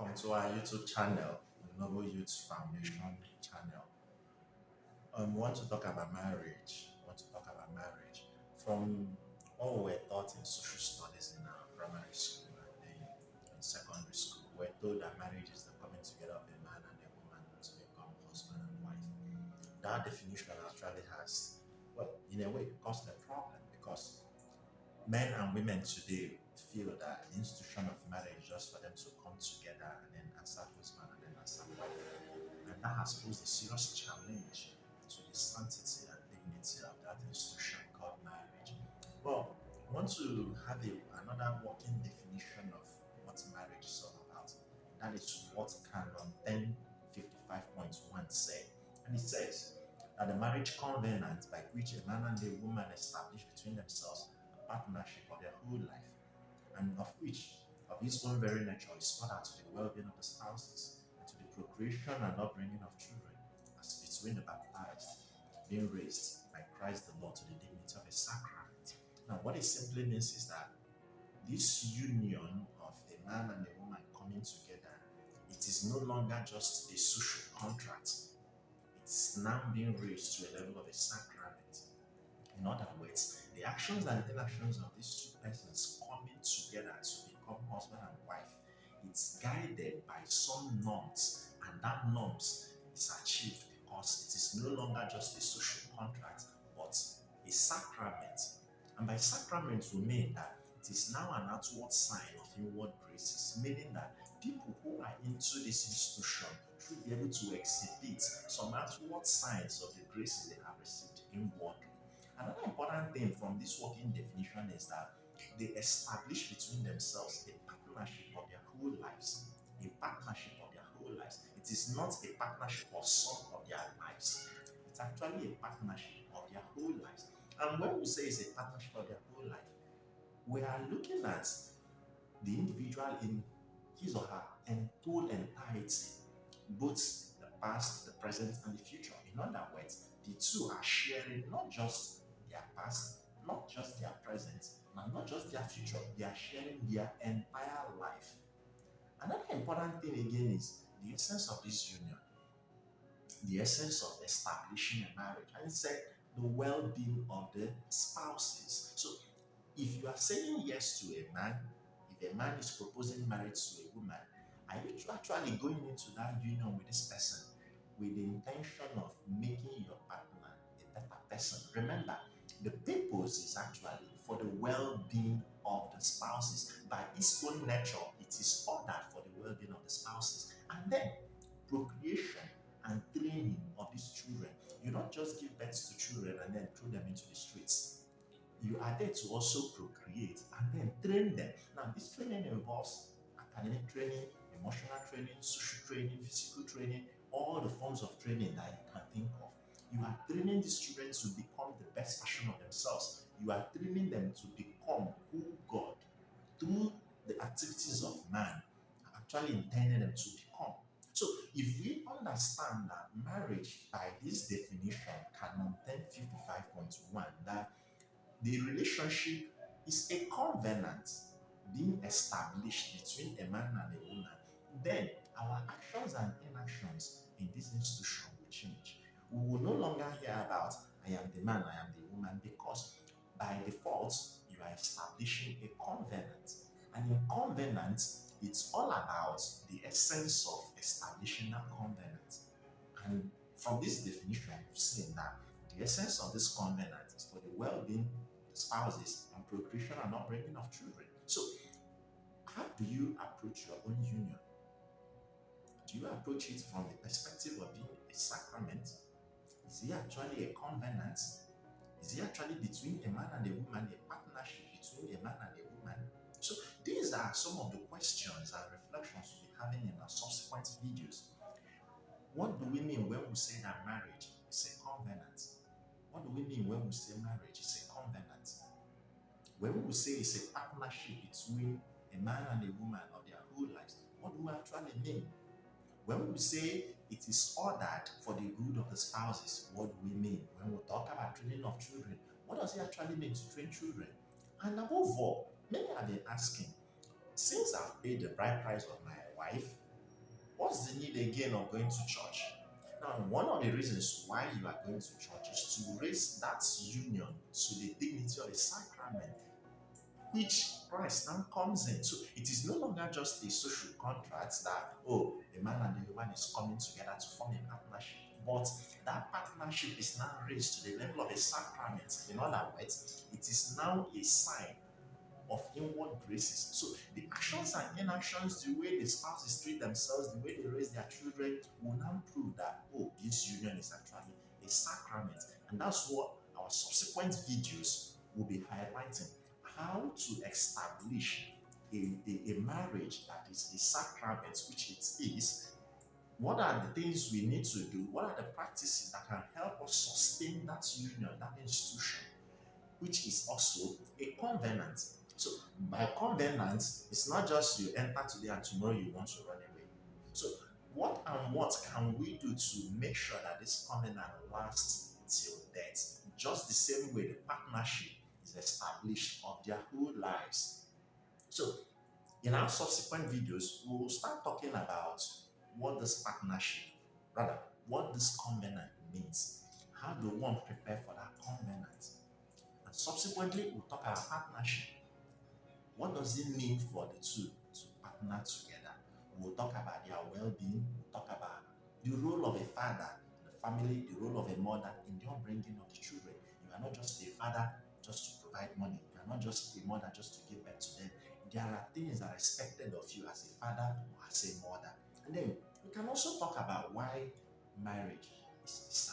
Welcome to our YouTube channel, the Noble Youth Foundation channel. We want to talk about marriage. We want to talk about marriage from what we were taught in social studies in our primary school and then in secondary school. We're told that marriage is the coming together of a man and a woman to become husband and wife. That definition actually has, well, in a way, caused a problem because men and women today feel that the institution of marriage is just for them to come together and then answer husband and then answer wife. And that has posed a serious challenge to the sanctity and dignity of that institution called marriage. Well, I want to have another working definition of what marriage is all about. That is what Canon 1055.1 say. And it says that the marriage covenant by which a man and a woman establish between themselves partnership of their whole life, and of which, of its own very nature, is ordered to the well-being of the spouses, and to the procreation and upbringing of children, as between the baptized, being raised by Christ the Lord to the dignity of a sacrament. Now, what it simply means is that this union of a man and a woman coming together, it is no longer just a social contract. It's now being raised to a level of a sacrament. In other words, the actions and inactions of these two persons coming together to become husband and wife, it's guided by some norms, and that norms is achieved because it is no longer just a social contract, but a sacrament. And by sacrament, we mean that it is now an outward sign of inward graces, meaning that people who are into this institution should be able to exhibit some outward signs of the graces they have received inwardly. Another important thing from this working definition is that they establish between themselves a partnership of their whole lives. A partnership of their whole lives. It is not a partnership of some of their lives. It's actually a partnership of their whole lives. And when we say it's a partnership of their whole life, we are looking at the individual in his or her full entirety, both the past, the present, and the future. In other words, the two are sharing not just their past, not just their present, and not just their future. They are sharing their entire life. Another important thing again is the essence of this union, the essence of establishing a marriage. And it said the well-being of the spouses. So if you are saying yes to a man, if a man is proposing marriage to a woman, are you actually going into that union with this person with the intention of making your partner a better person? Remember, the purpose is actually for the well-being of the spouses. By its own nature, it is ordered for the well-being of the spouses. And then, procreation and training of these children. You don't just give birth to children and then throw them into the streets. You are there to also procreate and then train them. Now, this training involves academic training, emotional training, social training, physical training, all the forms of training that you can think of. You are training these children to become the best version of themselves. You are training them to become who God, through the activities of man, actually intended them to become. So, if we understand that marriage, by this definition, Canon 1055.1, that the relationship is a covenant being established between a man and a woman, then our actions and inactions in this institution will change. We will no longer hear about I am the man, I am the woman, because by default, you are establishing a covenant. And in covenant, it's all about the essence of establishing that covenant. And from this definition, we've seen that the essence of this covenant is for the well-being of the spouses and procreation and upbringing of children. So, how do you approach your own union? Do you approach it from the perspective of being a sacrament? Is it actually a covenant? Is it actually between a man and a woman, a partnership between a man and a woman? So these are some of the questions and reflections we'll be having in our subsequent videos. What do we mean when we say that marriage is a covenant? What do we mean when we say marriage is a covenant? When we say it's a partnership between a man and a woman of their whole lives, what do we actually mean? When we say it is ordered for the good of the spouses, what do we mean? When we talk about training of children, what does it actually mean to train children? And above all, many have been asking, since I've paid the bride price of my wife, What's the need again of going to church? Now, one of the reasons why you are going to church is to raise that union to the dignity of a sacrament, which Christ now comes in. So it is no longer just a social contract that, oh, a man and a woman is coming together to form a partnership, but that partnership is now raised to the level of a sacrament. In other words, it is now a sign of inward graces. So the actions and inactions, the way the spouses treat themselves, the way they raise their children, will now prove that, oh, this union is actually a sacrament. And that's what our subsequent videos will be highlighting. How to establish a marriage that is a sacrament, which it is. What are the things we need to do? What are the practices that can help us sustain that union, that institution, which is also a covenant? So by covenant, it's not just you enter today and tomorrow you want to run away. So what can we do to make sure that this covenant lasts till death? Just the same way the partnership is established of their whole lives. So in our subsequent videos, we will start talking about what this partnership, rather, what this covenant means. How do one prepare for that covenant? And subsequently, we'll talk about partnership. What does it mean for the two to partner together? We'll talk about their well-being. We'll talk about the role of a father in the family, the role of a mother in the upbringing of the children. You are not just a father just to provide money. You are not just a mother just to give birth to them. There are things that are expected of you as a father or as a mother. And then we can also talk about why marriage is